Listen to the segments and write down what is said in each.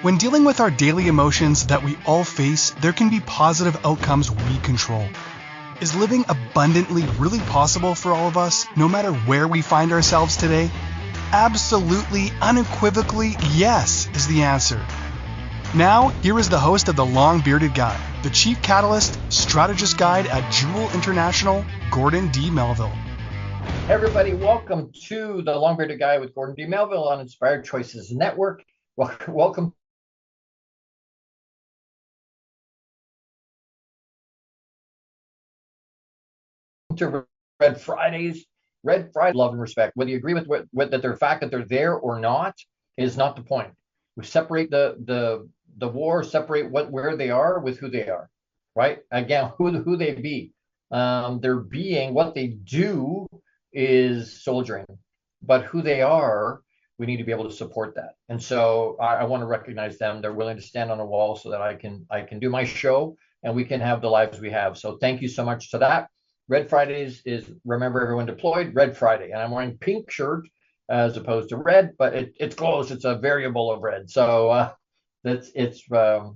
When dealing with our daily emotions that we all face, there can be positive outcomes we control. Is living abundantly really possible for all of us, no matter where we find ourselves today? Absolutely, unequivocally, yes is the answer. Now, here is the host of The Long Bearded Guy, the Chief Catalyst, Strategist Guide at Jewel International, Gordon D. Melville. Hey everybody, welcome to The Long Bearded Guy with Gordon D. Melville on Inspired Choices Network. Welcome to Red Fridays. Red Friday, love and respect. Whether you agree with the fact that they're there or not is not the point. We separate the war, separate where they are with who they are, right? Again, who they be. Their being, what they do is soldiering, but who they are, we need to be able to support that. And so I want to recognize them. They're willing to stand on a wall so that I can do my show and we can have the lives we have. So thank you so much to that. Red Fridays is remember everyone deployed, Red Friday. And I'm wearing pink shirt as opposed to red, but it's close. It's a variable of red. So that's how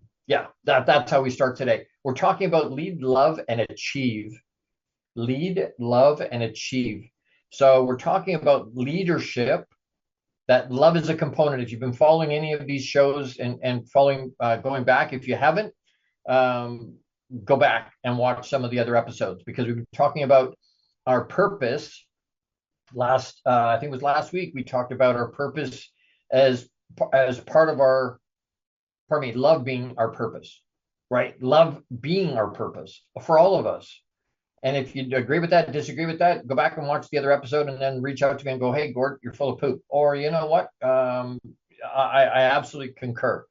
we start today. We're talking about lead, love, and achieve. Lead, love, and achieve. So we're talking about leadership. That love is a component. If you've been following any of these shows and following, going back, if you haven't, go back and watch some of the other episodes because we've been talking about our purpose. I think it was last week, we talked about our purpose as part of our, love being our purpose, right? Love being our purpose for all of us. And if you agree with that, disagree with that, go back and watch the other episode and then reach out to me and go, hey, Gord, you're full of poop. Or you know what? I absolutely concur.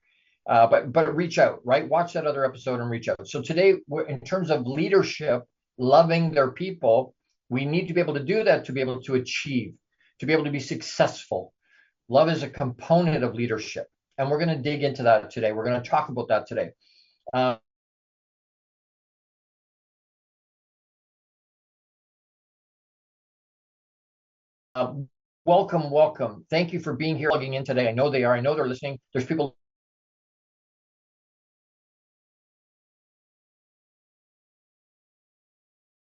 But reach out, right? Watch that other episode and reach out. So today, in terms of leadership, loving their people, we need to be able to do that to be able to achieve, to be able to be successful. Love is a component of leadership. And we're going to dig into that today. We're going to talk about that today. Welcome. Thank you for being here, logging in today. I know they are. I know they're listening. There's people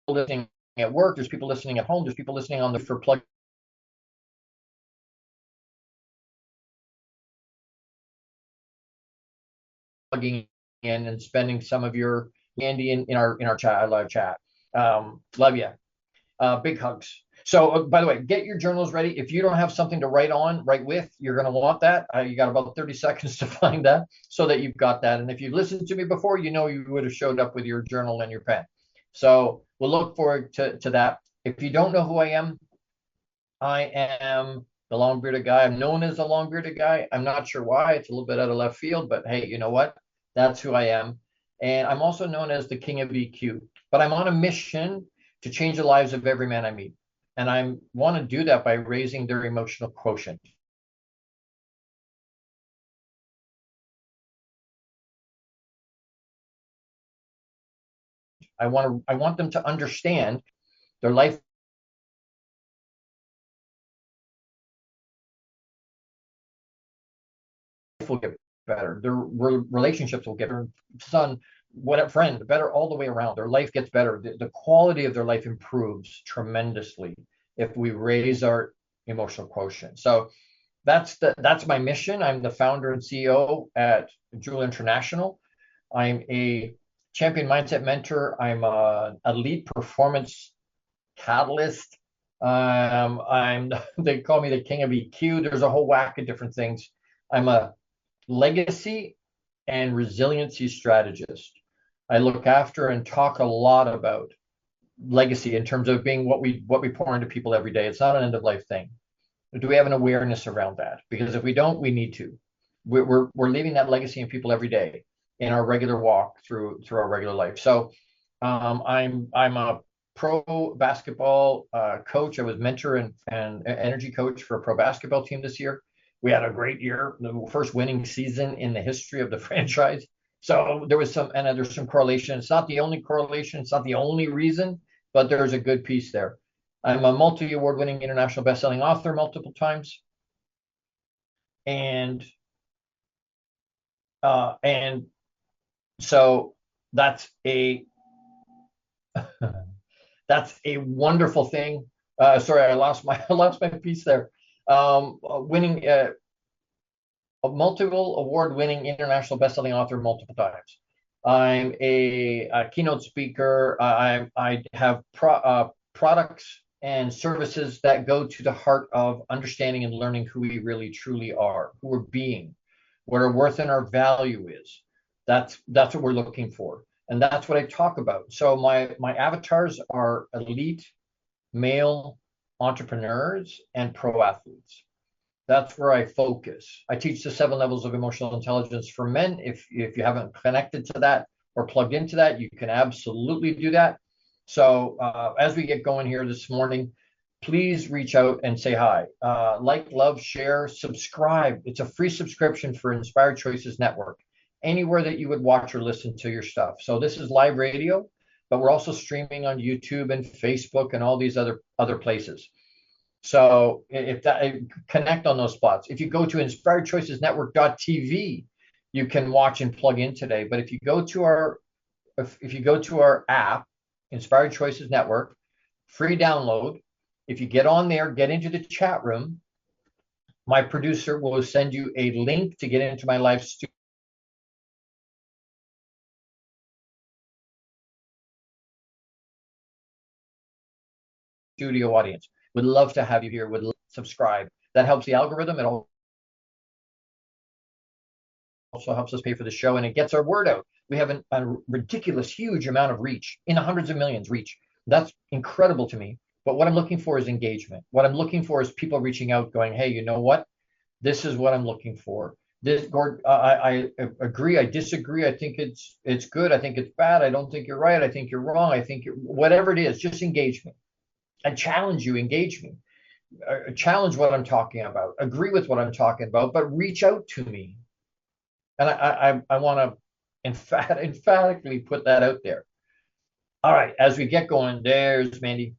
listening at work. There's people listening at home. There's people listening on the for plug. Plugging in and spending some of your candy in our chat. I love chat. Love you. Big hugs. So, by the way, get your journals ready. If you don't have something to write with, you're going to want that. You got about 30 seconds to find that so that you've got that. And if you've listened to me before, you know you would have showed up with your journal and your pen. So we'll look forward to that. If you don't know who I am the long bearded guy. I'm known as the long bearded guy. I'm not sure why. It's a little bit out of left field, but hey, you know what? That's who I am. And I'm also known as the king of EQ. But I'm on a mission to change the lives of every man I meet. And I want to do that by raising their emotional quotient. I want them to understand their life will get better. Their relationships will get better. Son, what friend, better all the way around. Their life gets better. The quality of their life improves tremendously if we raise our emotional quotient. So that's my mission. I'm the founder and CEO at Jewel International. I'm a champion mindset mentor. I'm a elite performance catalyst. They call me the king of EQ. There's a whole whack of different things. I'm a legacy and resiliency strategist. I look after and talk a lot about legacy in terms of being what we pour into people every day. It's not an end of life thing. Do we have an awareness around that? Because if we don't, we need to. We're leaving that legacy in people every day in our regular walk through our regular life. So I'm a pro basketball coach. I was mentor and energy coach for a pro basketball team this year. We had a great year, the first winning season in the history of the franchise. So there's some correlation. It's not the only correlation. It's not the only reason, but there's a good piece there. I'm a multi-award winning international best-selling author multiple times. And And so that's a that's a wonderful thing. Sorry, I lost my piece there. Winning a multiple award-winning international best-selling author multiple times. I'm a keynote speaker. I have products and services that go to the heart of understanding and learning who we really truly are, who we're being, what our worth and our value is. That's what we're looking for, and that's what I talk about. So my avatars are elite male entrepreneurs and pro athletes. That's where I focus. I teach the 7 levels of emotional intelligence for men. If you haven't connected to that or plugged into that, you can absolutely do that. So as we get going here this morning, please reach out and say hi. Like, love, share, subscribe. It's a free subscription for Inspired Choices Network, anywhere that you would watch or listen to your stuff. So this is live radio, but we're also streaming on YouTube and Facebook and all these other places. So if that, connect on those spots. If you go to inspiredchoicesnetwork.tv, you can watch and plug in today. But if you go to our app, Inspired Choices Network, free download. If you get on there, get into the chat room, my producer will send you a link to get into my live studio audience. Would love to have you here. Would love to subscribe. That helps the algorithm. It also helps us pay for the show, and it gets our word out. We have a ridiculous, huge amount of reach, in the hundreds of millions reach. That's incredible to me. But what I'm looking for is engagement. What I'm looking for is people reaching out going, hey, you know what? This is what I'm looking for. This, Gord, I agree. I disagree. I think it's good. I think it's bad. I don't think you're right. I think you're wrong. I think whatever it is, just engage me. I challenge you, engage me. Challenge what I'm talking about. Agree with what I'm talking about, but reach out to me. And I want to emphatically put that out there. All right, as we get going, there's Mandy.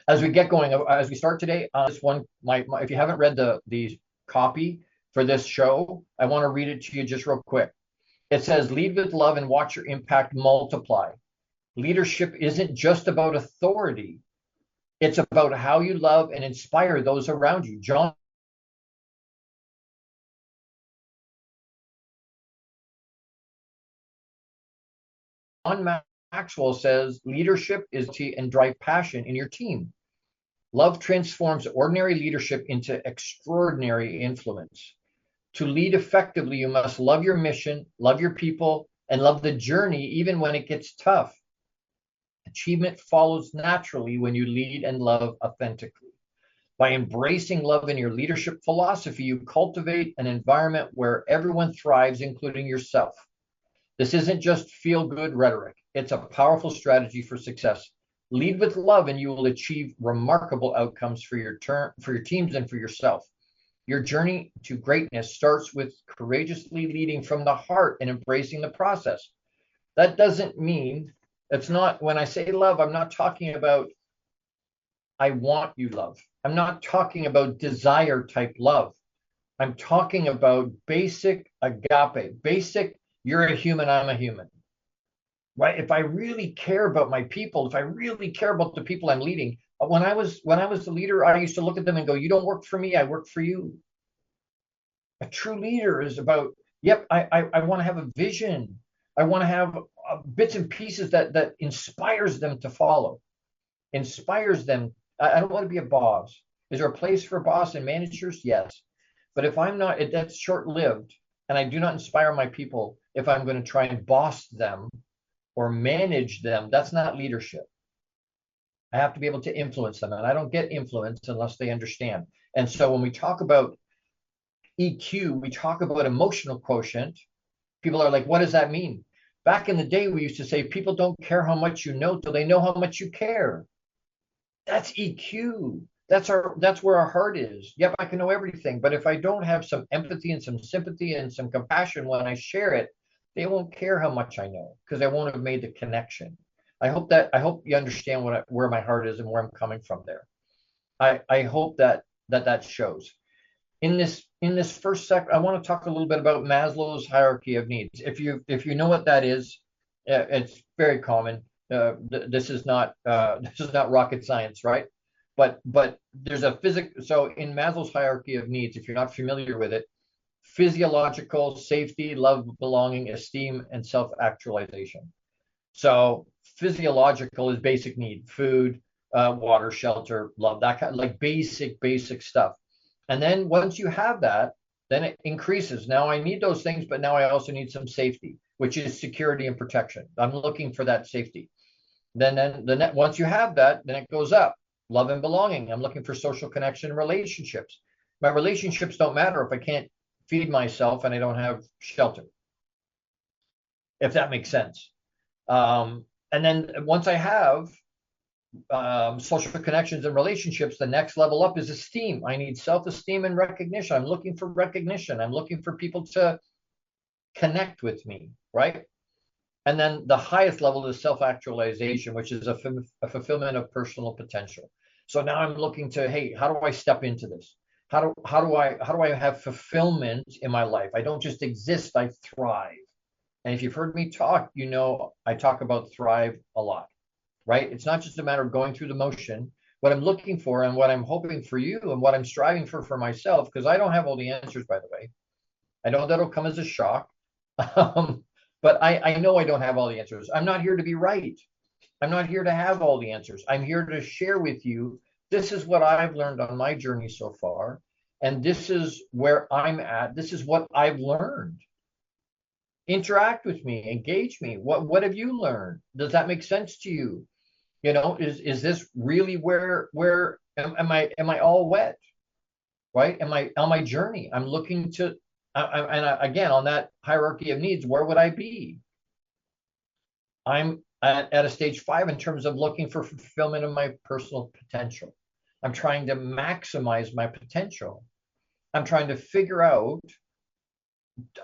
As we get going, as we start today, this one, if you haven't read the copy for this show, I want to read it to you just real quick. It says, lead with love and watch your impact multiply. Leadership isn't just about authority. It's about how you love and inspire those around you. John Maxwell says leadership is to and drive passion in your team. Love transforms ordinary leadership into extraordinary influence. To lead effectively, you must love your mission, love your people, and love the journey even when it gets tough. Achievement follows naturally when you lead and love authentically. By embracing love in your leadership philosophy, you cultivate an environment where everyone thrives, including yourself. This isn't just feel-good rhetoric. It's a powerful strategy for success. Lead with love and you will achieve remarkable outcomes for your teams and for yourself. Your journey to greatness starts with courageously leading from the heart and embracing the process. That doesn't mean, it's not, when I say love, I'm not talking about I want you love. I'm not talking about desire type love. I'm talking about basic agape, basic, you're a human, I'm a human. Right? If I really care about my people, if I really care about the people I'm leading, when I was the leader, I used to look at them and go, you don't work for me, I work for you. A true leader is about, yep, I want to have a vision. I want to have bits and pieces that inspires them to follow, inspires them. I don't want to be a boss. Is there a place for boss and managers? Yes. But if I'm not, that's short-lived, and I do not inspire my people if I'm going to try and boss them or manage them, that's not leadership. I have to be able to influence them, and I don't get influence unless they understand. And so when we talk about EQ, we talk about emotional quotient. People are like, what does that mean? Back in the day, we used to say people don't care how much you know till they know how much you care. That's EQ. That's where our heart is. Yep, I can know everything, but if I don't have some empathy and some sympathy and some compassion when I share it, they won't care how much I know because I won't have made the connection. I hope you understand where my heart is and where I'm coming from there. I hope that shows. In this first sec, I want to talk a little bit about Maslow's hierarchy of needs. If you know what that is, it's very common. This is not rocket science, right? But there's a physics. So in Maslow's hierarchy of needs, if you're not familiar with it, physiological, safety, love, belonging, esteem, and self-actualization. So physiological is basic need: food, water, shelter, love, that kind of like basic stuff. And then once you have that, then it increases. Now I need those things, but now I also need some safety, which is security and protection. I'm looking for that safety. Once you have that, then it goes up. Love and belonging. I'm looking for social connection and relationships. My relationships don't matter if I can't feed myself and I don't have shelter, if that makes sense. And then once I have social connections and relationships, the next level up is esteem. I need self-esteem and recognition. I'm looking for recognition. I'm looking for people to connect with me, right? And then the highest level is self-actualization, which is a fulfillment of personal potential. So now I'm looking to, hey, how do I step into this? How do I have fulfillment in my life? I don't just exist, I thrive. And if you've heard me talk, you know I talk about thrive a lot, right? It's not just a matter of going through the motion. What I'm looking for and what I'm hoping for you and what I'm striving for myself, because I don't have all the answers, by the way. I know that'll come as a shock. But I know I don't have all the answers. I'm not here to be right. I'm not here to have all the answers. I'm here to share with you, this is what I've learned on my journey so far. And this is where I'm at. This is what I've learned. Interact with me, engage me. What have you learned? Does that make sense to you? You know, is this really where am I all wet? Right? Am I on my journey? I'm looking to again, on that hierarchy of needs, where would I be? I'm at a stage 5 in terms of looking for fulfillment of my personal potential. I'm trying to maximize my potential. I'm trying to figure out,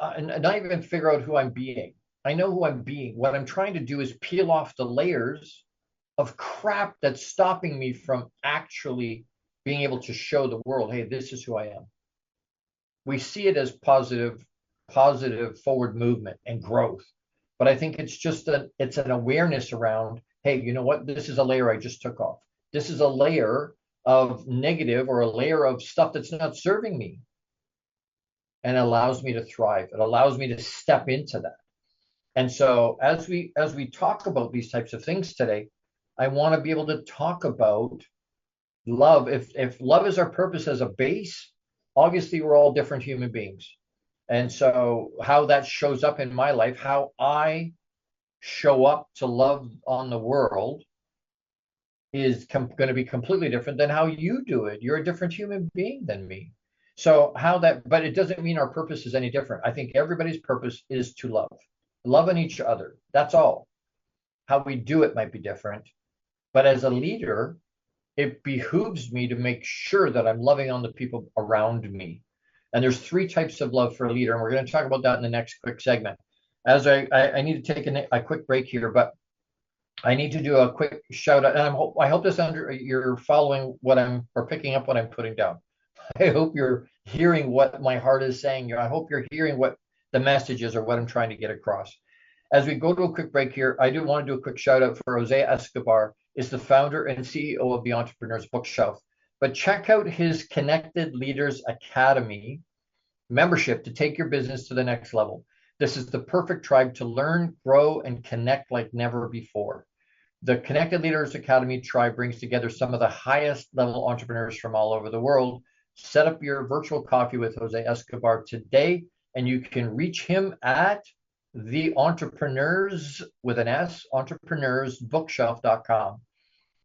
not even figure out who I'm being. I know who I'm being. What I'm trying to do is peel off the layers of crap that's stopping me from actually being able to show the world, hey, this is who I am. We see it as positive forward movement and growth. But I think it's just it's an awareness around, hey, you know what? This is a layer I just took off. This is a layer of negative or a layer of stuff that's not serving me. And it allows me to thrive. It allows me to step into that. And so as we talk about these types of things today, I want to be able to talk about love. If love is our purpose as a base, obviously we're all different human beings. And so how that shows up in my life, how I show up to love on the world is going to be completely different than how you do it. You're a different human being than me. So but it doesn't mean our purpose is any different. I think everybody's purpose is to love on each other. That's all. How we do it might be different. But as a leader, it behooves me to make sure that I'm loving on the people around me. And there's 3 types of love for a leader, and we're going to talk about that in the next quick segment. As I need to take a quick break here, but I need to do a quick shout out, and I hope you're following or picking up what I'm putting down. I hope you're hearing what my heart is saying. I hope you're hearing what the message is or what I'm trying to get across. As we go to a quick break here, I do want to do a quick shout out for Jose Escobar, is the founder and CEO of the Entrepreneur's Bookshelf. But check out his Connected Leaders Academy membership to take your business to the next level. This is the perfect tribe to learn, grow, and connect like never before. The Connected Leaders Academy tribe brings together some of the highest level entrepreneurs from all over the world. Set up your virtual coffee with Jose Escobar today, and you can reach him at the entrepreneurs with an S, entrepreneursbookshelf.com,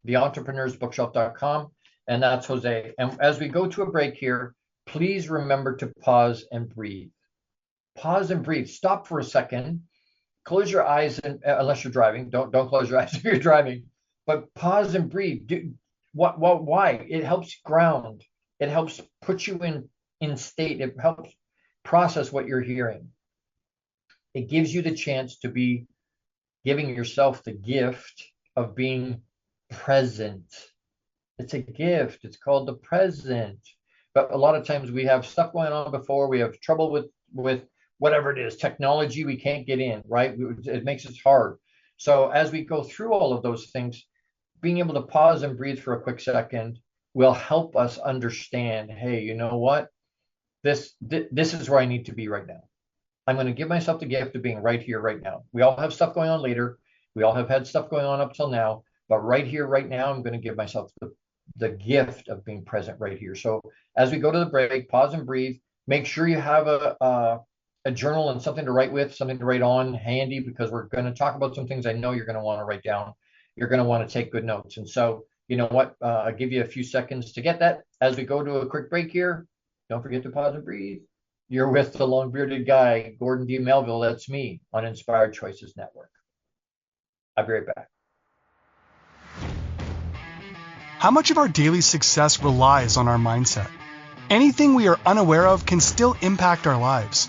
the entrepreneursbookshelf.com, and that's Jose. And as we go to a break here, please remember to pause and breathe. Pause and breathe. Stop for a second. Close your eyes, unless you're driving. Don't close your eyes if you're driving. But pause and breathe. Why? It helps ground. It helps put you in state. It helps process what you're hearing. It gives you the chance to be giving yourself the gift of being present. It's a gift. It's called the present. But a lot of times we have stuff going on before. We have trouble with whatever it is, technology. We can't get in, right? It makes it hard. So as we go through all of those things, being able to pause and breathe for a quick second will help us understand, hey, you know what? This is where I need to be right now. I'm going to give myself the gift of being right here, right now. We all have stuff going on later. We all have had stuff going on up till now, but right here, right now, I'm going to give myself the gift of being present right here. So as we go to the break, pause and breathe. Make sure you have a journal and something to write with, something to write on handy, because we're going to talk about some things I know you're going to want to write down. You're going to want to take good notes. And so, you know what? I'll give you a few seconds to get that. As we go to a quick break here, don't forget to pause and breathe. You're with the long bearded guy, Gordon D. Melville. That's me on Inspired Choices Network. I'll be right back. How much of our daily success relies on our mindset? Anything we are unaware of can still impact our lives.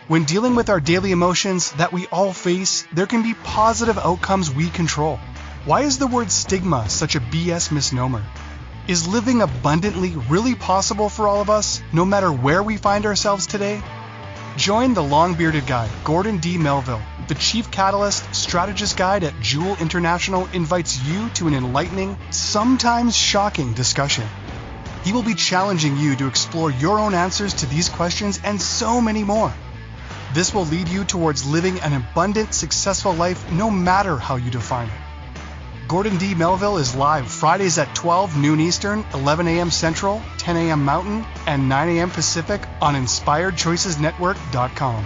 When dealing with our daily emotions that we all face, there can be positive outcomes we control. Why is the word stigma such a BS misnomer? Is living abundantly really possible for all of us, no matter where we find ourselves today? Join the long-bearded guy, Gordon D. Melville. The Chief Catalyst Strategist Guide at Jewel International invites you to an enlightening, sometimes shocking discussion. He will be challenging you to explore your own answers to these questions and so many more. This will lead you towards living an abundant, successful life no matter how you define it. Gordon D. Melville is live Fridays at 12 noon Eastern, 11 a.m. Central, 10 a.m. Mountain, and 9 a.m. Pacific on InspiredChoicesNetwork.com.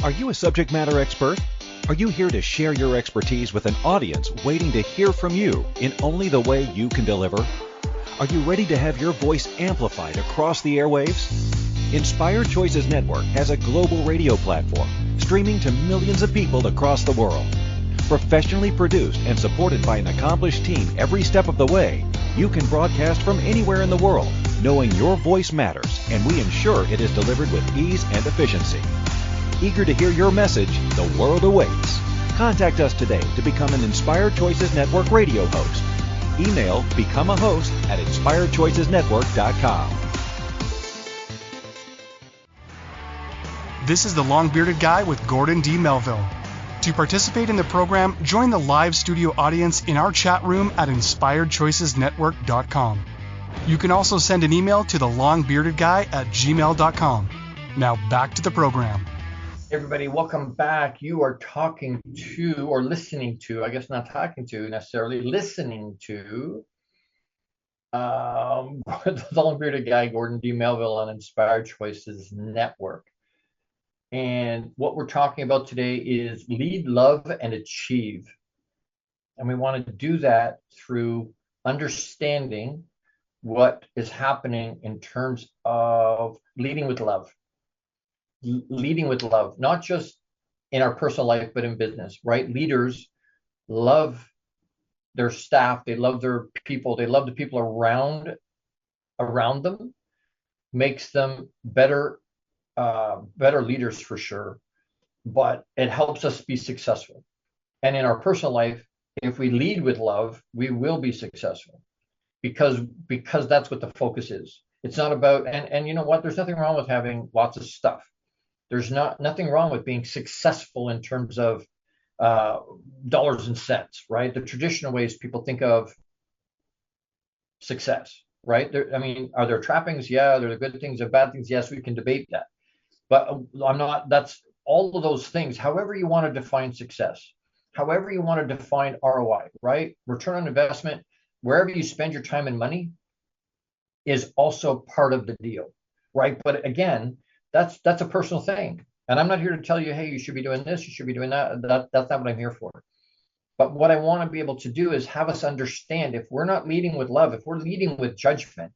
Are you a subject matter expert? Are you here to share your expertise with an audience waiting to hear from you in only the way you can deliver? Are you ready to have your voice amplified across the airwaves? Inspired Choices Network has a global radio platform streaming to millions of people across the world. Professionally produced and supported by an accomplished team every step of the way, you can broadcast from anywhere in the world, knowing your voice matters, and we ensure it is delivered with ease and efficiency. Eager to hear your message, the world awaits. Contact us today to become an Inspired Choices Network radio host. Email become a host at inspiredchoicesnetwork.com. This is the long-bearded guy with Gordon D. Melville. To participate in the program, join the live studio audience in our chat room at inspiredchoicesnetwork.com. You can also send an email to thelongbeardedguy@gmail.com. Now back to the program. Everybody, welcome back. You are talking to, or listening to, I guess not talking to necessarily, listening to the long-bearded guy, Gordon D. Melville on Inspired Choices Network. And what we're talking about today is lead, love, and achieve. And we want to do that through understanding what is happening in terms of leading with love. Leading with love, not just in our personal life, but in business, right? Leaders love their staff. They love their people. They love the people around them, makes them better leaders for sure, but it helps us be successful. And in our personal life, if we lead with love, we will be successful because that's what the focus is. It's not about, and you know what, there's nothing wrong with having lots of stuff. There's nothing wrong with being successful in terms of dollars and cents, right? The traditional ways people think of success, right? I mean, are there trappings? Yeah. There are good things and bad things. Yes, we can debate that. But that's all of those things. However you want to define success, however you want to define ROI, right? Return on investment, wherever you spend your time and money is also part of the deal, right? But again, that's a personal thing. And I'm not here to tell you, hey, you should be doing this, you should be doing that. That's not what I'm here for. But what I want to be able to do is have us understand, if we're not leading with love, if we're leading with judgment,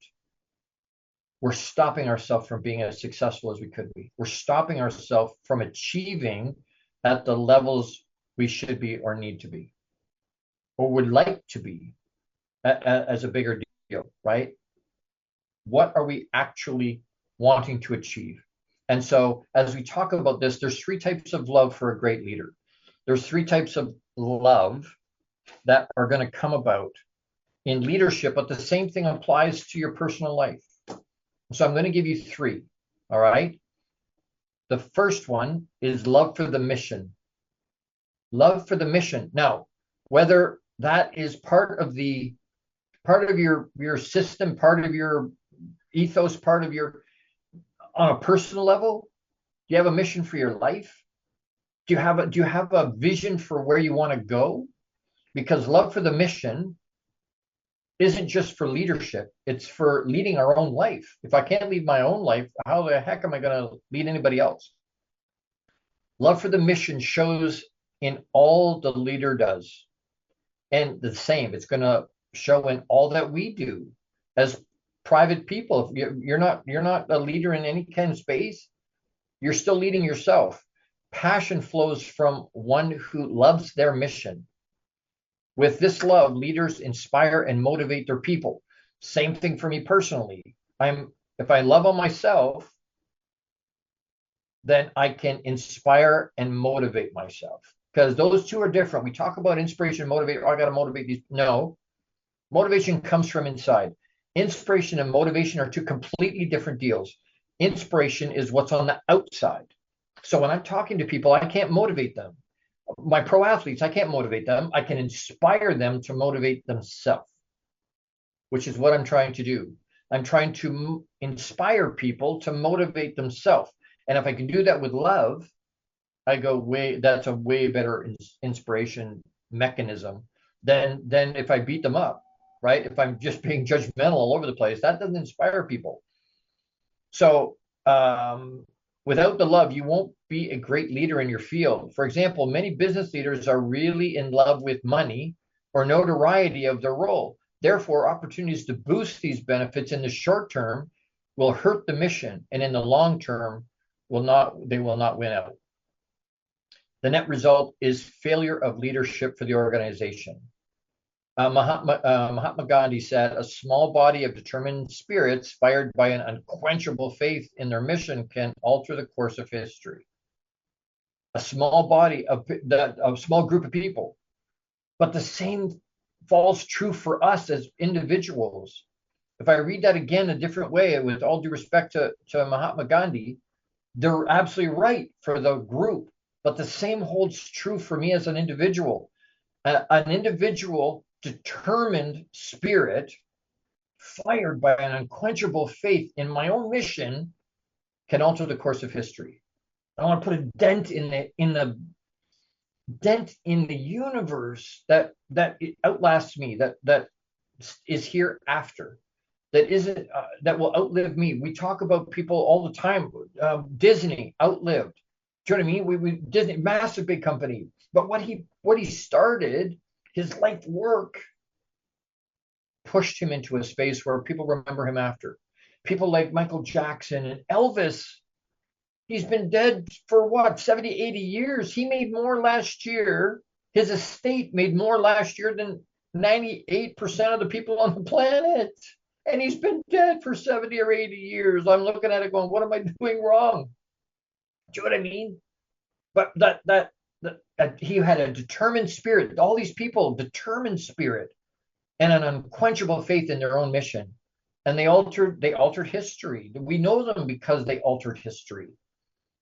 we're stopping ourselves from being as successful as we could be. We're stopping ourselves from achieving at the levels we should be or need to be or would like to be as a bigger deal, right? What are we actually wanting to achieve? And so as we talk about this, there's three types of love for a great leader. There's three types of love that are going to come about in leadership, but the same thing applies to your personal life. So I'm going to give you three. All right. The first one is love for the mission. Love for the mission. Now, whether that is part of your system, part of your ethos, part of your, on a personal level, do you have a mission for your life? Do you have a vision for where you want to go? Because love for the mission isn't just for leadership, it's for leading our own life. If I can't lead my own life, how the heck am I going to lead anybody else? Love for the mission shows in all the leader does. And the same, it's going to show in all that we do as private people. If you're not a leader in any kind of space, you're still leading yourself. Passion flows from one who loves their mission. With this love, leaders inspire and motivate their people. Same thing for me personally. If I love on myself, then I can inspire and motivate myself, because those two are different. We talk about inspiration and motivate. Oh, I got to motivate these. No, motivation comes from inside. Inspiration and motivation are two completely different deals. Inspiration is what's on the outside. So when I'm talking to people, I can't motivate them. My pro athletes, I can't motivate them. I can inspire them to motivate themselves, which is what I'm trying to do. I'm trying to inspire people to motivate themselves. And if I can do that with love, that's a way better inspiration mechanism than if I beat them up, right? If I'm just being judgmental all over the place, that doesn't inspire people. So without the love, you won't be a great leader in your field. For example, many business leaders are really in love with money or notoriety of their role. Therefore, opportunities to boost these benefits in the short term will hurt the mission, and in the long term, they will not win out. The net result is failure of leadership for the organization. Mahatma Gandhi said, a small body of determined spirits fired by an unquenchable faith in their mission can alter the course of history. A small body of a small group of people. But the same falls true for us as individuals. If I read that again a different way, with all due respect to Mahatma Gandhi, they're absolutely right for the group, but the same holds true for me as an individual. An individual determined spirit fired by an unquenchable faith in my own mission can alter the course of history. I want to put a dent in the universe that outlasts me, that is here after, that will outlive me. We talk about people all the time. Disney outlived. Do you know what I mean? Disney, massive big company, but what he started, his life work, pushed him into a space where people remember him after. People like Michael Jackson and Elvis. He's been dead for what, 70, 80 years. He made more last year. His estate made more last year than 98% of the people on the planet. And he's been dead for 70 or 80 years. I'm looking at it going, what am I doing wrong? Do you know what I mean? But that he had a determined spirit. All these people, determined spirit and an unquenchable faith in their own mission. And they altered history. We know them because they altered history.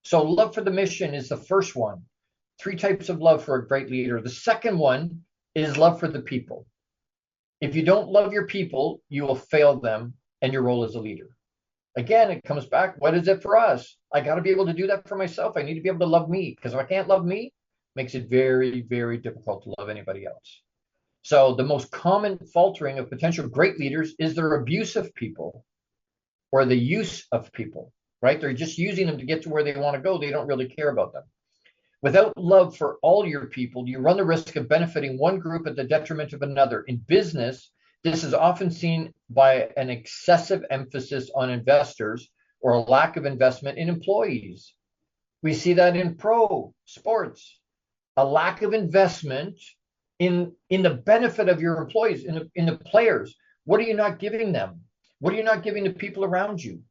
So love for the mission is the first one. Three types of love for a great leader. The second one is love for the people. If you don't love your people, you will fail them and your role as a leader. Again, it comes back, what is it for us? I got to be able to do that for myself. I need to be able to love me, because if I can't love me, it makes it very, very difficult to love anybody else. So the most common faltering of potential great leaders is their abuse of people or the use of people, right? They're just using them to get to where they want to go. They don't really care about them. Without love for all your people, you run the risk of benefiting one group at the detriment of another. In business, this is often seen by an excessive emphasis on investors or a lack of investment in employees. We see that in pro sports, a lack of investment in the benefit of your employees, in the players. What are you not giving them? What are you not giving the people around you?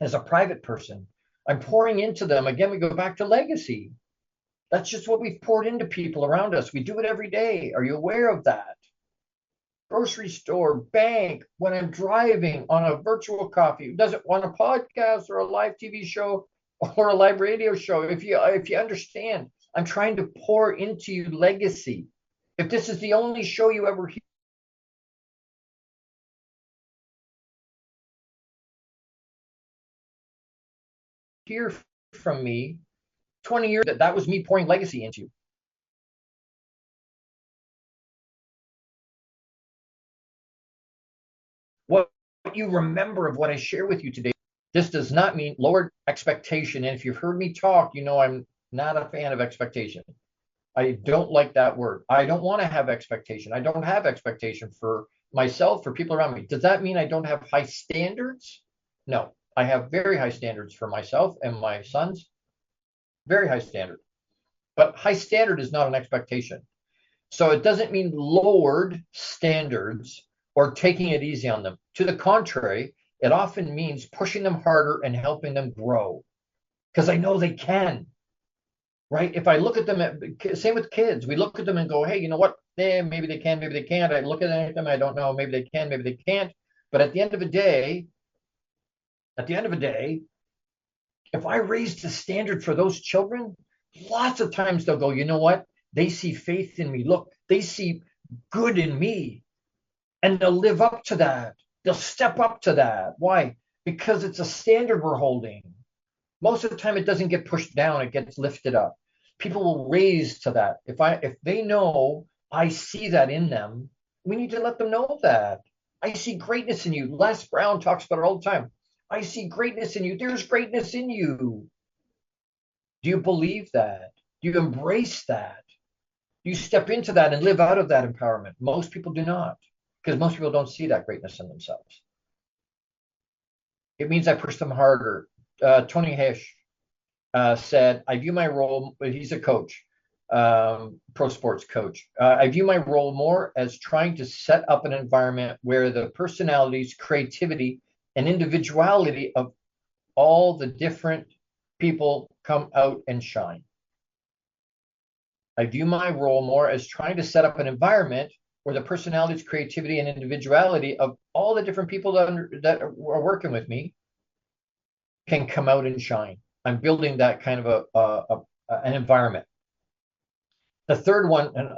As a private person, I'm pouring into them. Again, we go back to legacy. That's just what we've poured into people around us. We do it every day. Are you aware of that? Grocery store, bank, when I'm driving, on a virtual coffee, does it on a podcast or a live TV show or a live radio show? If you understand, I'm trying to pour into you legacy. If this is the only show you ever hear from me, 20 years, that was me pouring legacy into you. What you remember of what I share with you today, this does not mean lowered expectation. And if you've heard me talk, you know I'm not a fan of expectation. I don't like that word. I don't want to have expectation. I don't have expectation for myself, for people around me. Does that mean I don't have high standards? No, I have very high standards for myself and my sons. Very high standard. But high standard is not an expectation. So it doesn't mean lowered standards or taking it easy on them. To the contrary, it often means pushing them harder and helping them grow, because I know they can. Right? If I look at them, same with kids, we look at them and go, hey, you know what? Maybe they can, maybe they can't. I look at them, I don't know, maybe they can, maybe they can't. But at the end of the day, if I raise the standard for those children, lots of times they'll go, you know what? They see faith in me. Look, they see good in me. And they'll live up to that. They'll step up to that. Why? Because it's a standard we're holding. Most of the time, it doesn't get pushed down, it gets lifted up. People will raise to that. If they know I see that in them, we need to let them know that. I see greatness in you. Les Brown talks about it all the time. I see greatness in you. There's greatness in you. Do you believe that? Do you embrace that? Do you step into that and live out of that empowerment? Most people do not, because most people don't see that greatness in themselves. It means I push them harder. Tony Hesh said, I view my role, he's a coach, pro sports coach. I view my role more as trying to set up an environment where the personalities, creativity, and individuality of all the different people come out and shine. I view my role more as trying to set up an environment where the personalities, creativity, and individuality of all the different people that are working with me can come out and shine. I'm building that kind of an environment. The third one, and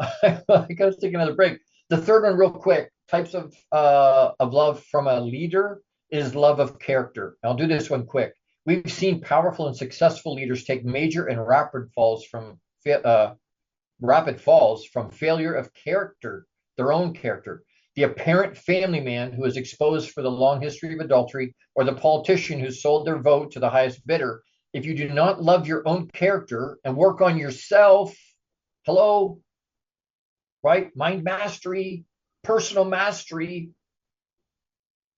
I gotta take another break. The third one, real quick, types of love from a leader is love of character. I'll do this one quick. We've seen powerful and successful leaders take major and rapid falls from failure of character, their own character. The apparent family man who is exposed for the long history of adultery, or the politician who sold their vote to the highest bidder. If you do not love your own character and work on yourself, hello, right? Mind mastery, personal mastery.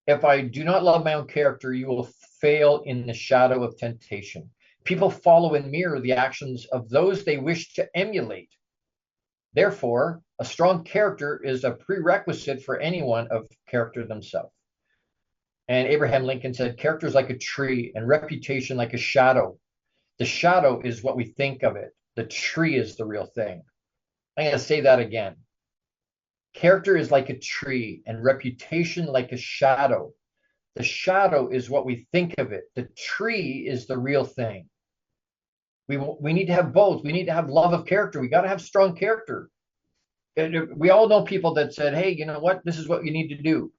If I do not love my own character, you will fail in the shadow of temptation. People follow and mirror the actions of those they wish to emulate. Therefore, a strong character is a prerequisite for anyone of character themselves. And Abraham Lincoln said, character is like a tree and reputation like a shadow. The shadow is what we think of it. The tree is the real thing. I'm going to say that again. Character is like a tree and reputation like a shadow. The shadow is what we think of it. The tree is the real thing. We need to have both. We need to have love of character. We got to have strong character. We all know people that said, hey, you know what? This is what you need to do.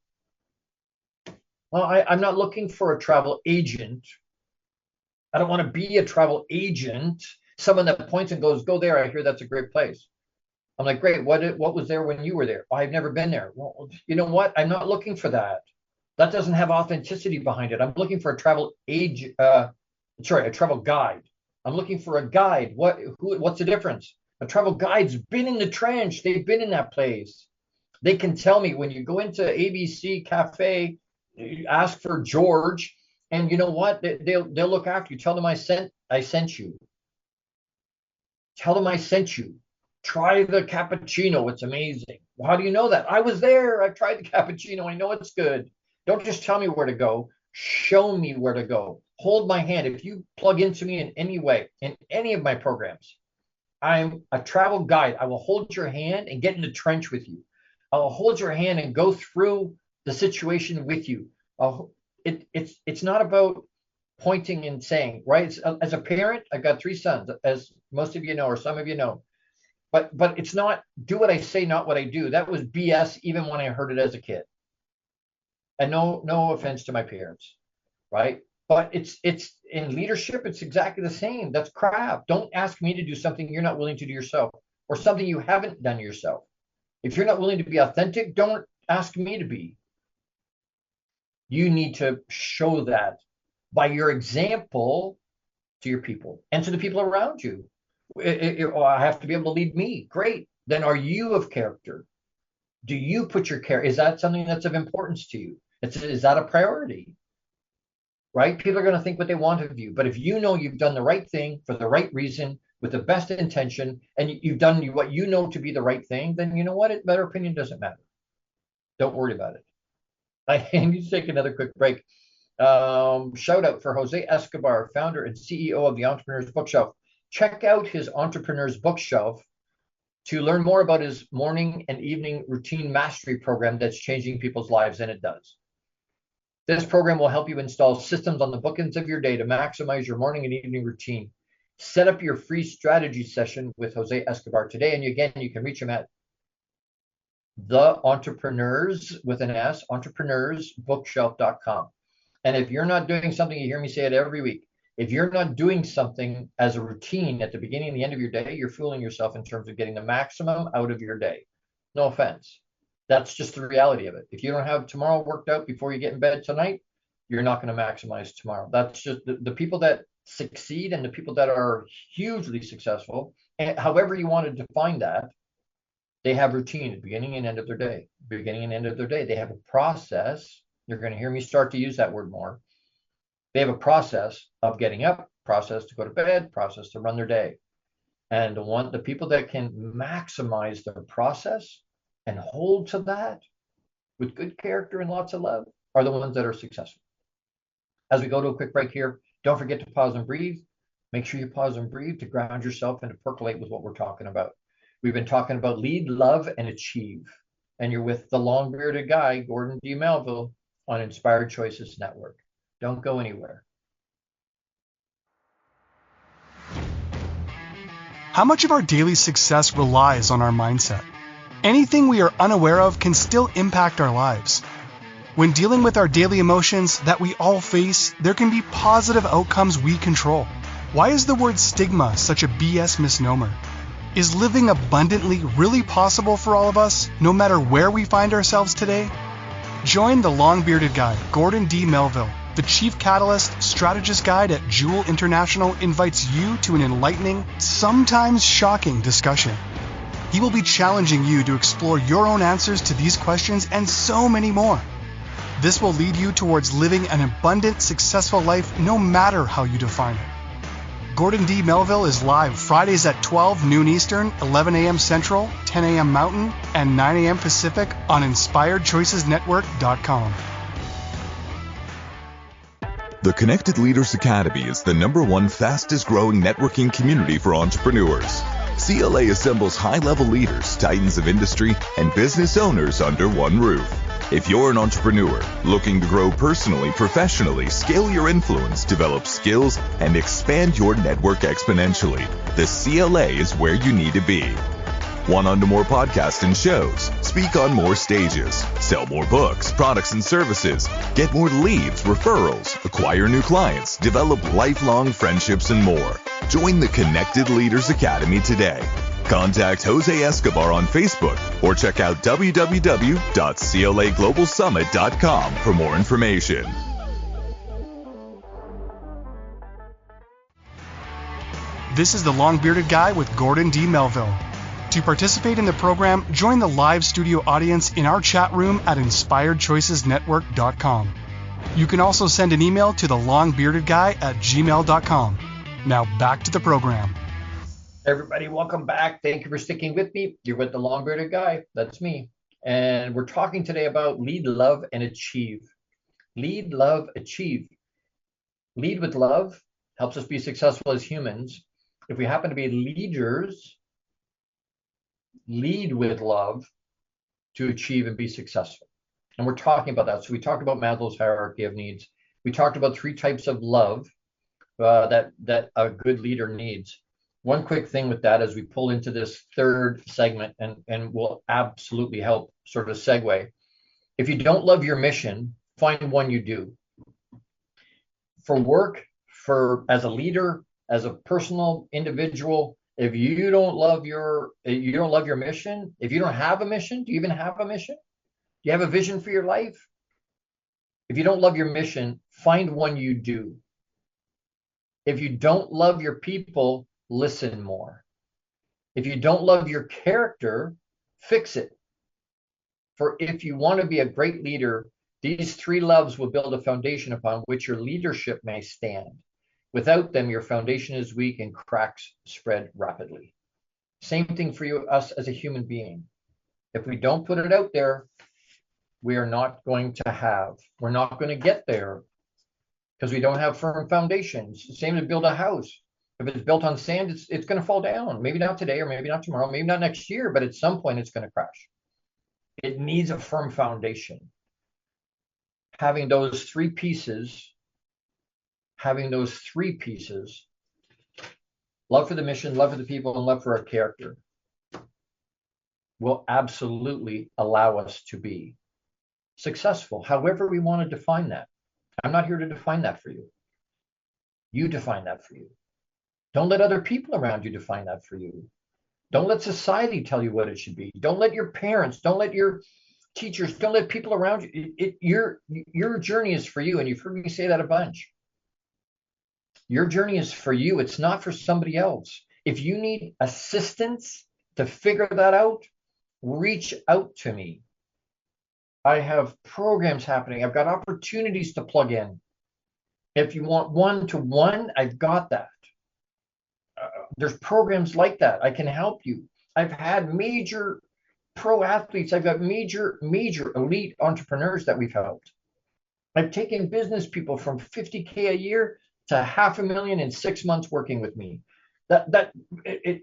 Well, I'm not looking for a travel agent. I don't want to be a travel agent. Someone that points and goes, go there. I hear that's a great place. I'm like, great. What was there when you were there? Oh, I've never been there. Well, you know what? I'm not looking for that. That doesn't have authenticity behind it. I'm looking for a travel guide. I'm looking for a guide. What's the difference? A travel guide's been in the trench. They've been in that place. They can tell me when you go into ABC Cafe, you ask for George, and you know what? They'll look after you. Tell them I sent you. Tell them I sent you. Try the cappuccino. It's amazing. Well, how do you know that? I was there. I tried the cappuccino. I know it's good. Don't just tell me where to go. Show me where to go. hold my hand. If you plug into me in any way, in any of my programs, I'm a travel guide. I will hold your hand and get in the trench with you. I will hold your hand and go through the situation with you. It's not about pointing and saying, right? As a parent, I've got 3 sons, as most of you know, or some of you know. But it's not do what I say, not what I do. That was BS even when I heard it as a kid. And no offense to my parents, right? But it's in leadership, it's exactly the same. That's crap. Don't ask me to do something you're not willing to do yourself, or something you haven't done yourself. If you're not willing to be authentic, don't ask me to be. You need to show that by your example to your people and to the people around you. I have to be able to lead me. Great. Then are you of character? Do you put your care? Is that something that's of importance to you? Is that a priority? Right? People are going to think what they want of you. But if you know you've done the right thing for the right reason, with the best intention, and you've done what you know to be the right thing, then you know what? Their opinion doesn't matter. Don't worry about it. I need to take another quick break. Shout out for Jose Escobar, founder and CEO of the Entrepreneur's Bookshelf. Check out his Entrepreneur's Bookshelf to learn more about his morning and evening routine mastery program that's changing people's lives, and it does. This program will help you install systems on the bookends of your day to maximize your morning and evening routine. Set up your free strategy session with Jose Escobar today, and again, you can reach him at the entrepreneurs with an S, entrepreneursbookshelf.com. And if you're not doing something, you hear me say it every week. If you're not doing something as a routine at the beginning and the end of your day, you're fooling yourself in terms of getting the maximum out of your day. No offense. That's just the reality of it. If you don't have tomorrow worked out before you get in bed tonight, you're not going to maximize tomorrow. That's just the people that succeed and the people that are hugely successful, and however you want to define that, they have routine at the beginning and end of their day. Beginning and end of their day. They have a process. You're going to hear me start to use that word more. They have a process of getting up, process to go to bed, process to run their day. And the people that can maximize their process and hold to that with good character and lots of love are the ones that are successful. As we go to a quick break here, don't forget to pause and breathe. Make sure you pause and breathe to ground yourself and to percolate with what we're talking about. We've been talking about lead, love, and achieve. And you're with the long-bearded guy, Gordon D. Melville, on Inspired Choices Network. Don't go anywhere. How much of our daily success relies on our mindset? Anything we are unaware of can still impact our lives. When dealing with our daily emotions that we all face, there can be positive outcomes we control. Why is the word stigma such a BS misnomer? Is living abundantly really possible for all of us, no matter where we find ourselves today? Join the long-bearded guy, Gordon D. Melville. The Chief Catalyst Strategist Guide at Jewel International invites you to an enlightening, sometimes shocking discussion. He will be challenging you to explore your own answers to these questions and so many more. This will lead you towards living an abundant, successful life no matter how you define it. Gordon D. Melville is live Fridays at 12 noon Eastern, 11 a.m. Central, 10 a.m. Mountain, and 9 a.m. Pacific on InspiredChoicesNetwork.com. The Connected Leaders Academy is the #1 fastest growing networking community for entrepreneurs. CLA assembles high-level leaders, titans of industry, and business owners under one roof. If you're an entrepreneur looking to grow personally, professionally, scale your influence, develop skills, and expand your network exponentially, the CLA is where you need to be. Want on to more podcasts and shows, speak on more stages, sell more books, products, and services, get more leads, referrals, acquire new clients, develop lifelong friendships, and more. Join the Connected Leaders Academy today. Contact Jose Escobar on Facebook or check out www.claglobalsummit.com for more information. This is the Long-Bearded Guy with Gordon D. Melville. To participate in the program, join the live studio audience in our chat room at InspiredChoicesNetwork.com. You can also send an email to thelongbeardedguy@gmail.com. Now back to the program. Everybody, welcome back. Thank you for sticking with me. You're with the long-bearded guy. That's me. And we're talking today about lead, love, and achieve. Lead, love, achieve. Lead with love helps us be successful as humans. If we happen to be leaders, lead with love to achieve and be successful. And we're talking about that. So we talked about Maslow's hierarchy of needs. We talked about 3 types of love that a good leader needs. One quick thing with that as we pull into this 3rd segment and will absolutely help sort of segue. If you don't love your mission, find one you do. For work, as a leader, as a personal individual, if you don't love your mission, if you don't have a mission, do you even have a mission? Do you have a vision for your life? If you don't love your mission, find one you do. If you don't love your people, listen more. If you don't love your character, fix it. For if you want to be a great leader, these 3 loves will build a foundation upon which your leadership may stand. Without them, your foundation is weak and cracks spread rapidly. Same thing for us as a human being. If we don't put it out there, we're not going to get there because we don't have firm foundations. Same to build a house. If it's built on sand, it's going to fall down. Maybe not today, or maybe not tomorrow, maybe not next year, but at some point it's going to crash. It needs a firm foundation. Having those 3 pieces, love for the mission, love for the people, and love for our character, will absolutely allow us to be successful, however we want to define that. I'm not here to define that for you. You define that for you. Don't let other people around you define that for you. Don't let society tell you what it should be. Don't let your parents, don't let your teachers, don't let people around you. Your journey is for you, and you've heard me say that a bunch. Your journey is for you. It's not for somebody else. If you need assistance to figure that out, reach out to me. I have programs happening. I've got opportunities to plug in. If you want one-to-one, I've got that. There's programs like that. I can help you. I've had major pro athletes. I've got major elite entrepreneurs that we've helped. I've taken business people from 50K a year to $500,000 in 6 months working with me. That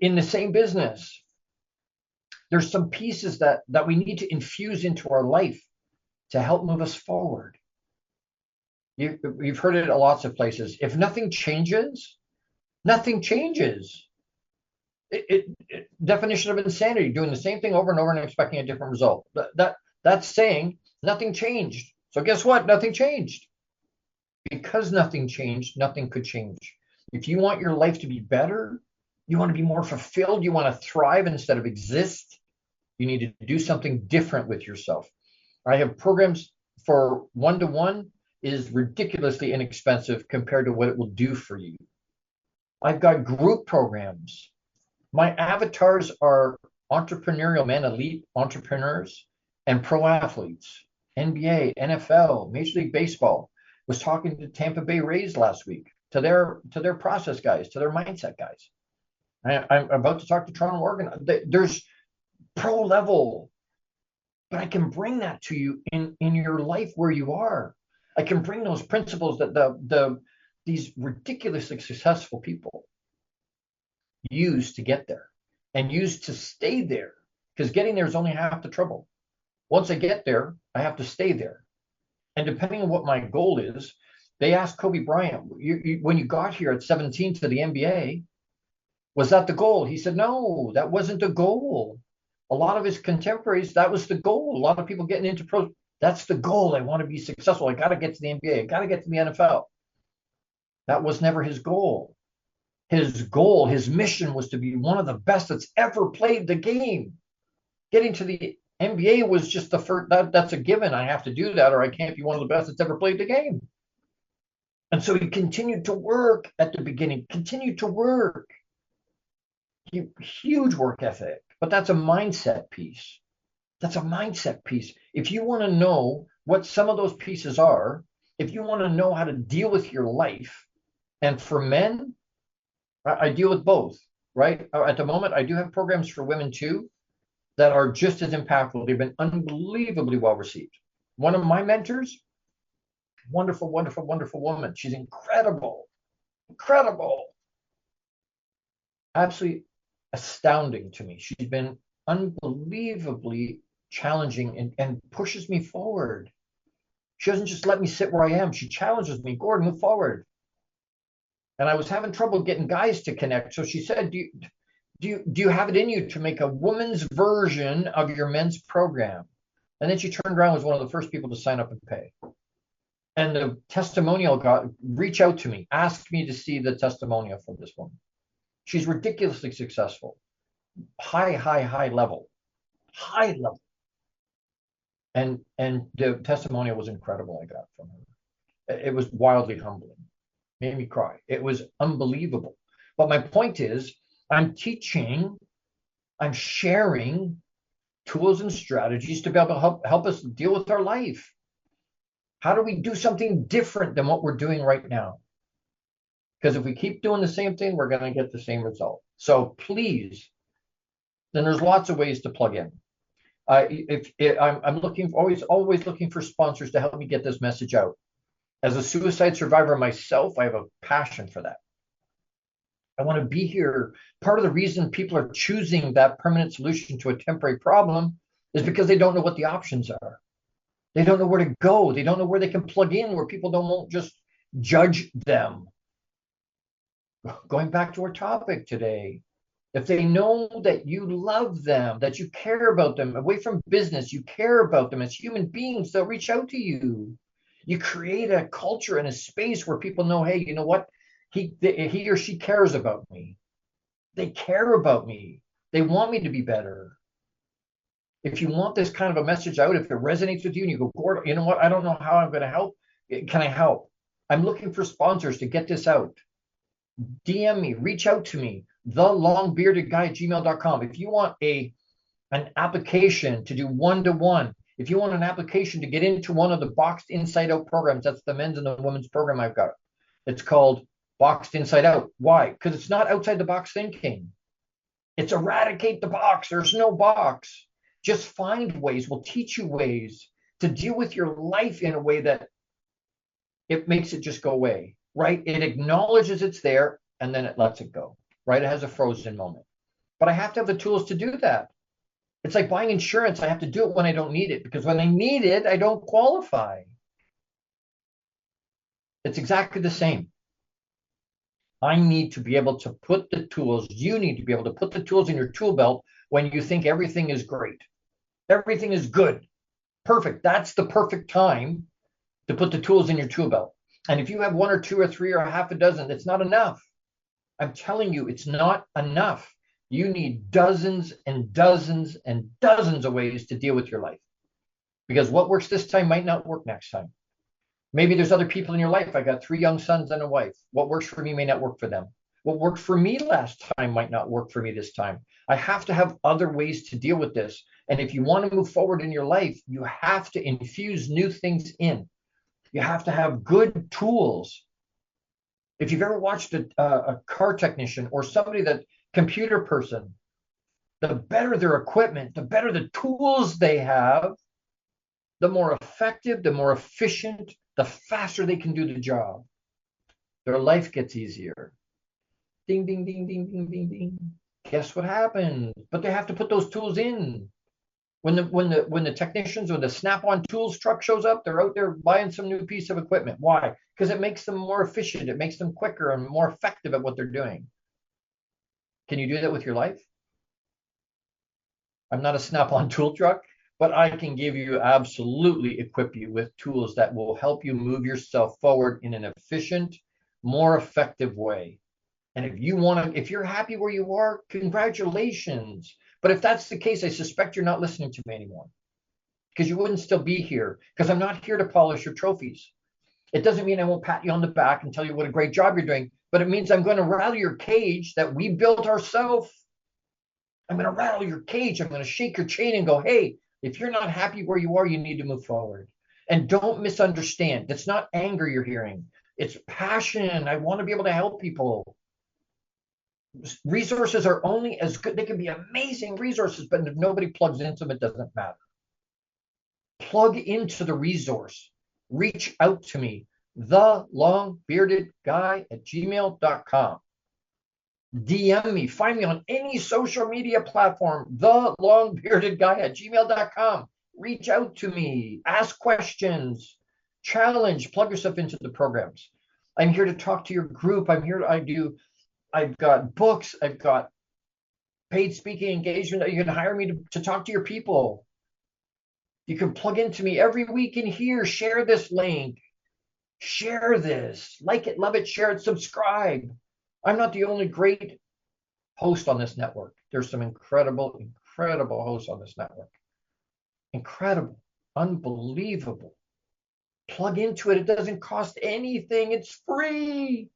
in the same business. There's some pieces that we need to infuse into our life to help move us forward. You've heard it at lots of places. If nothing changes, nothing changes. Definition of insanity: doing the same thing over and over and expecting a different result. That's saying nothing changed. So guess what? Nothing changed. Because nothing changed, nothing could change. If you want your life to be better, you want to be more fulfilled, you want to thrive instead of exist, you need to do something different with yourself. I have programs for one-to-one is ridiculously inexpensive compared to what it will do for you. I've got group programs. My avatars are entrepreneurial men, elite entrepreneurs, and pro athletes, NBA, NFL, Major League Baseball. Was talking to Tampa Bay Rays last week, to their process guys, to their mindset guys. I'm about to talk to Toronto, Oregon. There's pro level, but I can bring that to you in your life where you are. I can bring those principles that these ridiculously successful people use to get there and use to stay there, because getting there is only half the trouble. Once I get there, I have to stay there. And depending on what my goal is, they asked Kobe Bryant, when you got here at 17 to the NBA, was that the goal? He said, no, that wasn't the goal. A lot of his contemporaries, that was the goal. A lot of people getting into pro, that's the goal. I want to be successful. I got to get to the NBA. I got to get to the NFL. That was never his goal. His goal, his mission was to be one of the best that's ever played the game. Getting to the NBA was just the first, that's a given. I have to do that or I can't be one of the best that's ever played the game. And so he continued to work at the beginning, continued to work. Huge work ethic, but that's a mindset piece. That's a mindset piece. If you want to know what some of those pieces are, if you want to know how to deal with your life, and for men, I deal with both, right? At the moment, I do have programs for women too that are just as impactful. They've been unbelievably well received. One of my mentors, Wonderful, wonderful, wonderful woman. She's incredible, incredible, absolutely astounding to me. She's been unbelievably challenging and pushes me forward. She doesn't just let me sit where I am. She challenges me. Gordon, move forward. And I was having trouble getting guys to connect. So she said, do you have it in you to make a woman's version of your men's program? And then she turned around, was one of the first people to sign up and pay. And the testimonial reach out to me, ask me to see the testimonial from this woman. She's ridiculously successful, high level. And the testimonial was incredible I got from her. It was wildly humbling, made me cry. It was unbelievable. But my point is, I'm teaching, I'm sharing tools and strategies to be able to help us deal with our life. How do we do something different than what we're doing right now? Because if we keep doing the same thing, we're going to get the same result. So please, then there's lots of ways to plug in. I'm always looking for sponsors to help me get this message out. As a suicide survivor myself, I have a passion for that. I want to be here. Part of the reason people are choosing that permanent solution to a temporary problem is because they don't know what the options are. They don't know where to go. They don't know where they can plug in, where people won't just judge them. Going back to our topic today, if they know that you love them, that you care about them, away from business, you care about them as human beings, they'll reach out to you. You create a culture and a space where people know, hey, you know what? He or she cares about me. They care about me. They want me to be better. If you want this kind of a message out, if it resonates with you and you go, Gordon, you know what? I don't know how I'm going to help. Can I help? I'm looking for sponsors to get this out. DM me, reach out to me, thelongbeardedguy@gmail.com. If you want an application to do one-to-one, if you want an application to get into one of the Boxed Inside Out programs, that's the men's and the women's program I've got. It's called Boxed Inside Out. Why? Because it's not outside the box thinking. It's eradicate the box. There's no box. Just find ways. We'll teach you ways to deal with your life in a way that it makes it just go away, right? It acknowledges it's there and then it lets it go, right? It has a frozen moment. But I have to have the tools to do that. It's like buying insurance. I have to do it when I don't need it, because when I need it, I don't qualify. It's exactly the same. I need to be able to put the tools, you need to be able to put the tools in your tool belt when you think everything is great. Everything is good. Perfect. That's the perfect time to put the tools in your tool belt. And if you have one or two or three or half a dozen, it's not enough. I'm telling you, it's not enough. You need dozens and dozens and dozens of ways to deal with your life. Because what works this time might not work next time. Maybe there's other people in your life. I got 3 young sons and a wife. What works for me may not work for them. What worked for me last time might not work for me this time. I have to have other ways to deal with this. And if you want to move forward in your life, you have to infuse new things in. You have to have good tools. If you've ever watched a car technician or somebody that computer person, the better their equipment, the better the tools they have, the more effective, the more efficient, the faster they can do the job. Their life gets easier. Ding, ding, ding, ding, ding, ding, ding. Guess what happens? But they have to put those tools in. When the technicians or the Snap-on tools truck shows up, they're out there buying some new piece of equipment. Why? Because it makes them more efficient. It makes them quicker and more effective at what they're doing. Can you do that with your life? I'm not a Snap-on tool truck, but I can absolutely equip you with tools that will help you move yourself forward in an efficient, more effective way. And if you're happy where you are, congratulations. But if that's the case, I suspect you're not listening to me anymore, because you wouldn't still be here, because I'm not here to polish your trophies. It doesn't mean I won't pat you on the back and tell you what a great job you're doing, but it means I'm going to rattle your cage that we built ourselves. I'm going to rattle your cage. I'm going to shake your chain and go, hey, if you're not happy where you are, you need to move forward. And don't misunderstand. It's not anger you're hearing. It's passion. I want to be able to help people. Resources are only as good. They can be amazing resources, but if nobody plugs into them, it doesn't matter. Plug into the resource. Reach out to me, thelongbeardedguy@gmail.com. DM me, find me on any social media platform, thelongbeardedguy@gmail.com. Reach out to me, ask questions, challenge, plug yourself into the programs. I'm here to talk to your group. I've got books, I've got paid speaking engagement. You can hire me to talk to your people. You can plug into me every week in here, share this link, share this, like it, love it, share it, subscribe. I'm not the only great host on this network. There's some incredible hosts on this network. Incredible, unbelievable. Plug into it. It doesn't cost anything. It's free.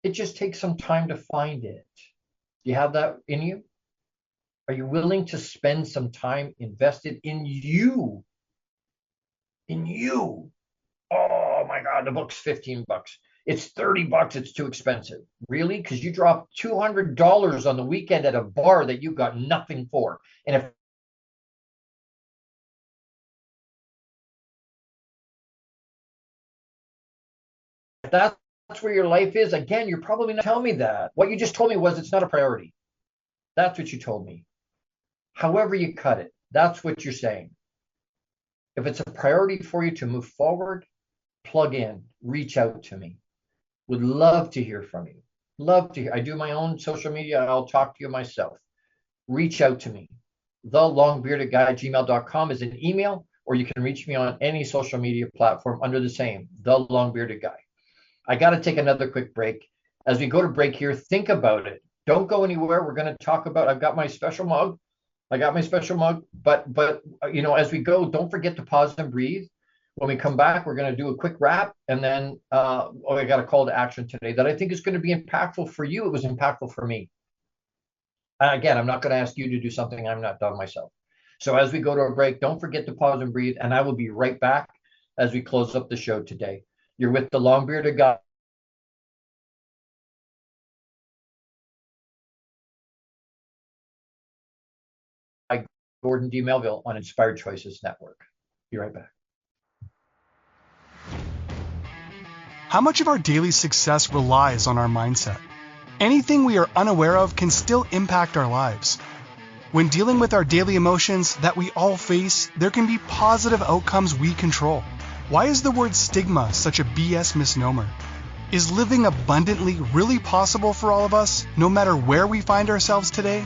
It just takes some time to find it. Do you have that in you? Are you willing to spend some time invested in you? In you. Oh my God, the book's $15. It's $30. It's too expensive. Really? Because you dropped $200 on the weekend at a bar that you got nothing for. And if that's where your life is, again, you're probably not telling me that. What you just told me was it's not a priority. That's what you told me. However you cut it, that's what you're saying. If it's a priority for you to move forward, plug in, reach out to me. Would love to hear from you. Love to hear. I do my own social media. I'll talk to you myself. Reach out to me. thelongbeardedguy@gmail.com is an email, or you can reach me on any social media platform under the same, The Long Bearded Guy. I got to take another quick break. As we go to break here, think about it. Don't go anywhere. We're going to talk about, I've got my special mug. But as we go, don't forget to pause and breathe. When we come back, we're going to do a quick wrap, and then I got a call to action today that I think is going to be impactful for you. It was impactful for me. Again, I'm not going to ask you to do something I'm not done myself. So as we go to a break, don't forget to pause and breathe, and I will be right back as we close up the show today. You're with the Long Bearded Guy. Gordon D. Melville on Inspired Choices Network. Be right back. How much of our daily success relies on our mindset? Anything we are unaware of can still impact our lives. When dealing with our daily emotions that we all face, there can be positive outcomes we control. Why is the word stigma such a BS misnomer? Is living abundantly really possible for all of us, no matter where we find ourselves today?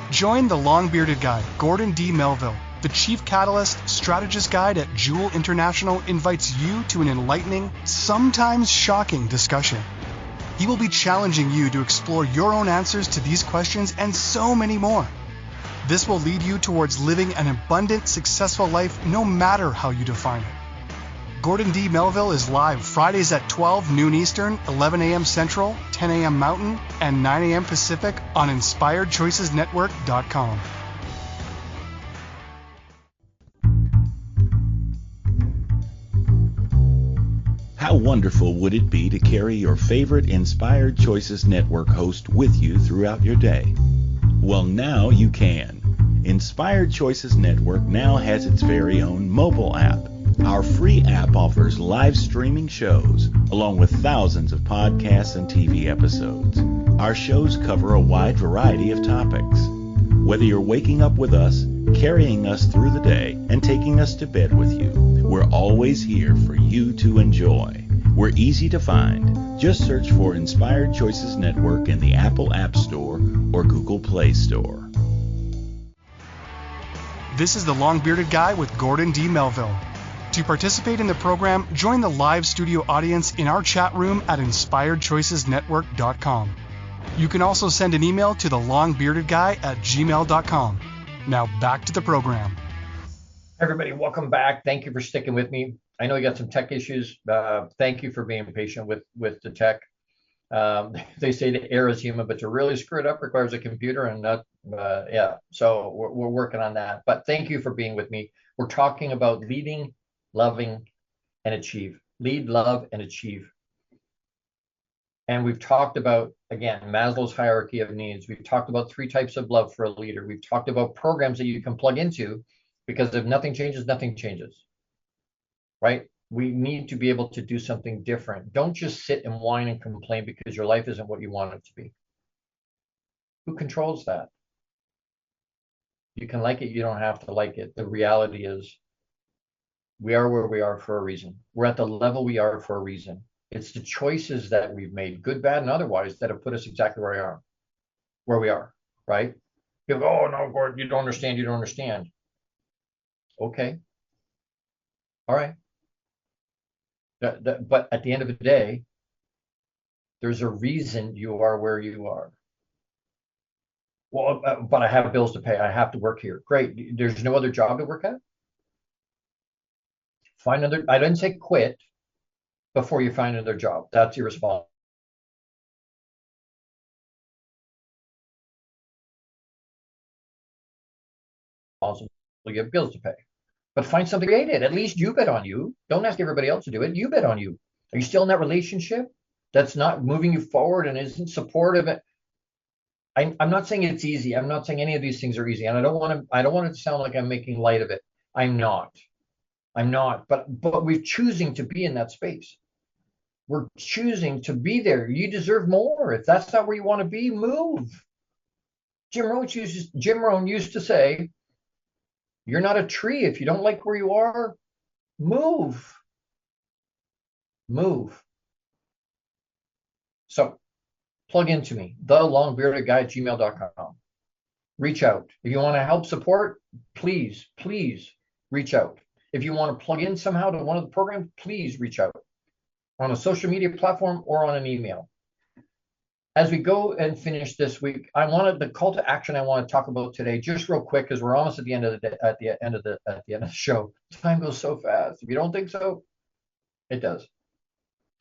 Join the long-bearded guy, Gordon D. Melville. The Chief Catalyst Strategist Guide at Jewel International invites you to an enlightening, sometimes shocking discussion. He will be challenging you to explore your own answers to these questions and so many more. This will lead you towards living an abundant, successful life no matter how you define it. Gordon D. Melville is live Fridays at 12 noon Eastern, 11 a.m. Central, 10 a.m. Mountain, and 9 a.m. Pacific on InspiredChoicesNetwork.com. How wonderful would it be to carry your favorite Inspired Choices Network host with you throughout your day? Well, now you can. Inspired Choices Network now has its very own mobile app. Our free app offers live streaming shows, along with thousands of podcasts and TV episodes. Our shows cover a wide variety of topics. Whether you're waking up with us, carrying us through the day, and taking us to bed with you, we're always here for you to enjoy. We're easy to find. Just search for Inspired Choices Network in the Apple App Store or Google Play Store. This is the Long-Bearded Guy with Gordon D. Melville. To participate in the program, join the live studio audience in our chat room at InspiredChoicesNetwork.com. You can also send an email to thelongbeardedguy@gmail.com. Now back to the program. Everybody, welcome back. Thank you for sticking with me. I know you got some tech issues. Thank you for being patient with the tech. They say to err is human, but to really screw it up requires a computer, and so we're working on that. But thank you for being with me. We're talking about leading, loving, and achieve. Lead, love, and achieve. And we've talked about, again, Maslow's hierarchy of needs. We've talked about 3 types of love for a leader. We've talked about programs that you can plug into, because if nothing changes, nothing changes. right? We need to be able to do something different. Don't just sit and whine and complain because your life isn't what you want it to be. Who controls that? You can like it, you don't have to like it. The reality is we are where we are for a reason. We're at the level we are for a reason. It's the choices that we've made, good, bad, and otherwise, that have put us exactly where we are, right? You go, oh no, Gordon, you don't understand, you don't understand. Okay. All right. But at the end of the day, there's a reason you are where you are. Well, but I have bills to pay. I have to work here. Great. There's no other job to work at? Find another. I didn't say quit before you find another job. That's irresponsible. You have bills to pay. But find something creative. At least you bet on you. Don't ask everybody else to do it. You bet on you. Are you still in that relationship that's not moving you forward and isn't supportive? I'm not saying it's easy. I'm not saying any of these things are easy, and I don't want it to sound like I'm making light of it. I'm not. But we're choosing to be in that space. We're choosing to be there. You deserve more. If that's not where you want to be, move. Jim Rohn used to say, "You're not a tree. If you don't like where you are, move." Move. So plug into me, thelongbeardedguy@gmail.com. Reach out. If you want to help support, please reach out. If you want to plug in somehow to one of the programs, please reach out on a social media platform or on an email. As we go and finish this week, the call to action I want to talk about today, just real quick, because we're almost at the end of the show. Time goes so fast. If you don't think so, it does.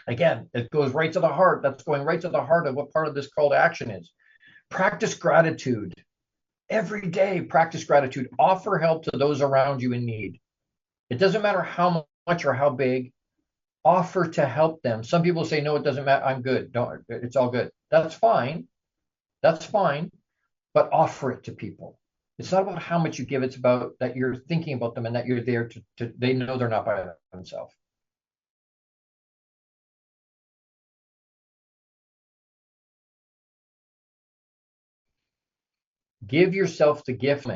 Again, it goes right to the heart. That's going right to the heart of what part of this call to action is. Practice gratitude. Every day, practice gratitude. Offer help to those around you in need. It doesn't matter how much or how big. Offer to help them. Some people say, no, it doesn't matter. I'm good. Don't, it's all good. That's fine. That's fine. But offer it to people. It's not about how much you give. It's about that you're thinking about them and that you're there to they know they're not by themselves. Give yourself the gift.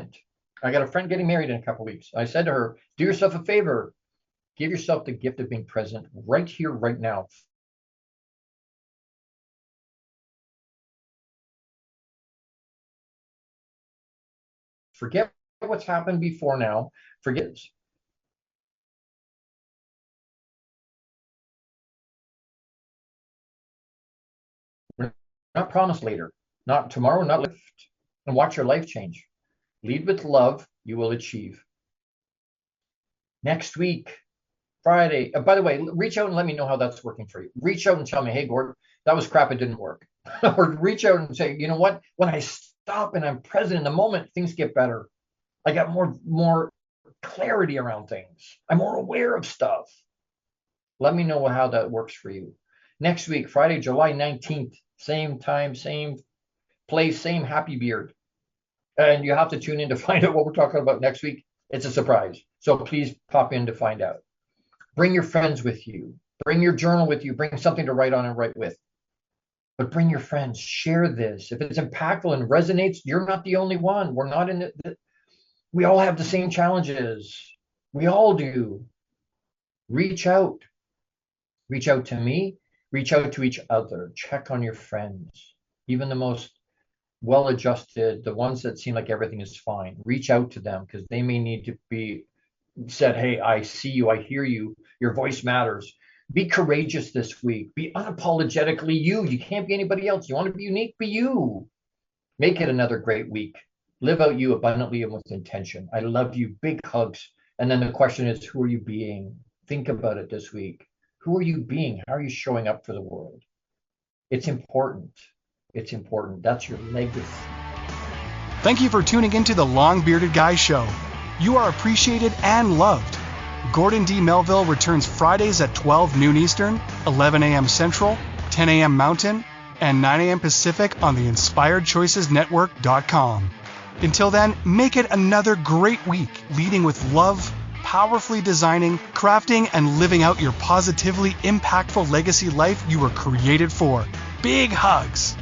I got a friend getting married in a couple of weeks. I said to her, do yourself a favor. Give yourself the gift of being present right here, right now. Forget what's happened before now. Forget this. We're not promised later, not tomorrow, not later. And watch your life change. Lead with love, you will achieve. Next week, Friday. By the way, reach out and let me know how that's working for you. Reach out and tell me, hey, Gordon, that was crap. It didn't work. Or reach out and say, you know what? When I stop and I'm present in the moment, things get better. I got more clarity around things. I'm more aware of stuff. Let me know how that works for you. Next week, Friday, July 19th, same time, same place, same happy beard. And you have to tune in to find out what we're talking about next week. It's a surprise. So please pop in to find out. Bring your friends with you. Bring your journal with you. Bring something to write on and write with. But bring your friends. Share this. If it's impactful and resonates, you're not the only one. We're not in it. We all have the same challenges. We all do. Reach out. Reach out to me. Reach out to each other. Check on your friends. Even the most well-adjusted, the ones that seem like everything is fine. Reach out to them because they may need to be said, hey, I see you, I hear you, your voice matters. Be courageous this week. Be unapologetically you. You can't be anybody else. You want to be unique? Be you. Make it another great week. Live out you abundantly and with intention. I love you. Big hugs. And then the question is, who are you being? Think about it this week. Who are you being? How are you showing up for the world? It's important. It's important. That's your legacy. Thank you for tuning into the Long Bearded Guy Show. You are appreciated and loved. Gordon D. Melville returns Fridays at 12 noon Eastern, 11 a.m. Central, 10 a.m. Mountain, and 9 a.m. Pacific on the InspiredChoicesNetwork.com. Until then, make it another great week, leading with love, power, powerfully designing, crafting, and living out your positively impactful legacy life you were created for. Big hugs!